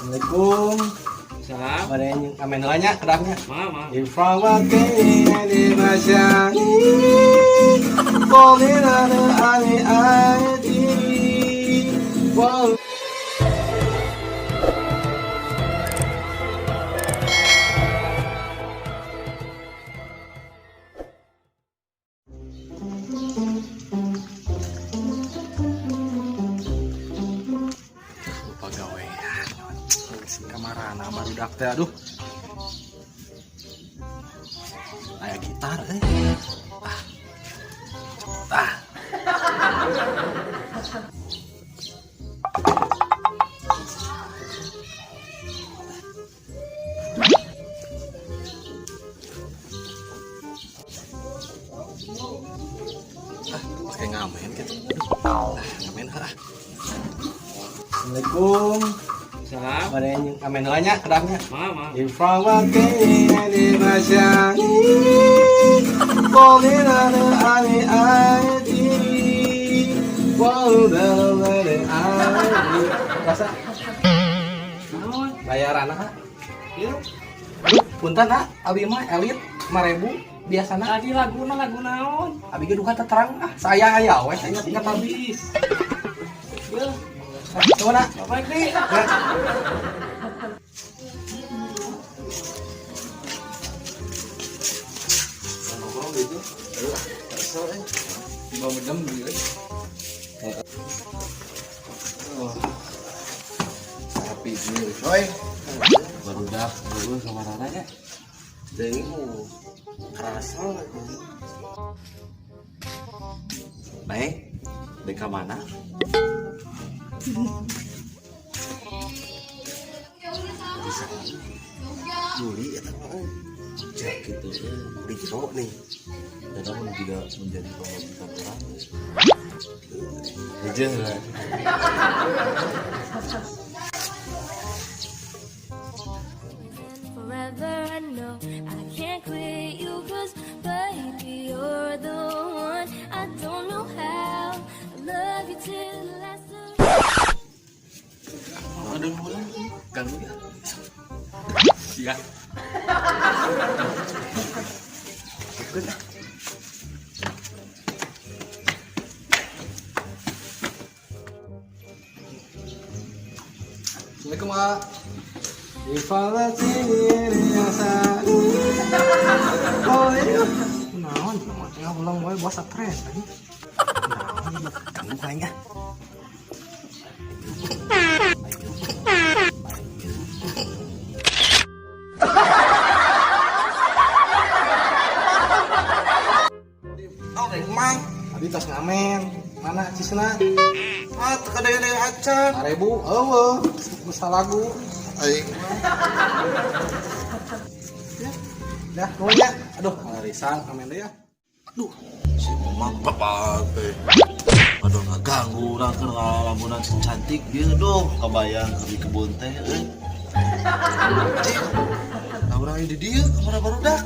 Assalamualaikum. Salam. Ada yang amen nanya kedapnya. Mama. Informati di masyani. Bolehana ani ati. Wow. Pegawaian si kamarana barudak teh aduh aya gitar ah pakai ngamen gitu ngamen Assalamualaikum. Salam. Ada yang amen nanya kedapnya. Mama. Informati di masyani. Bolehana ani ati. Wow, dalam ani. Rasa Naon? bayaran ha? Ieu Aduh, punten ha, abi mah elit 5.000 biasana. tadi lagu naon? Abi ge duka teu terang saya aya we ingat abi. Habis. Ieu, Coba nak. apa ini? Nongkrong gitu. Aduh, kesel Tiba medem gitu. Tapi ini coy. Barudak dulu sama rananya. Deui mu kerasa. Baik, deka mana? Bisa Juli ya cek gitu di jero nih dan kamu juga menjadi pemasukan orang aja lah Forever I know I can't quit you 'cause baby you're the one. I don't know how I love you till the last of ada mulai ganggu ya iya Assalamualaikum Mak. Ifalati riasa. Oh iya. Naon nama teh ulang wae bos stres tadi. Naon ganggu kayaknya. Oh, Mang. Tadi tas ngamen. Mana cisna? Ah, kadang-kadang acan. 5.000. Eueuh, bisa lagu. Aing. Dah, nuhunnya. Aduh, arisan ngamen deh ya. Aduh, si Mang bapak teh. Aduh ngaganggu urang keur ngalamunan si cantik dia dong. Kabayang di kebun teh euy. Nah, urang di dieu kamar barudak.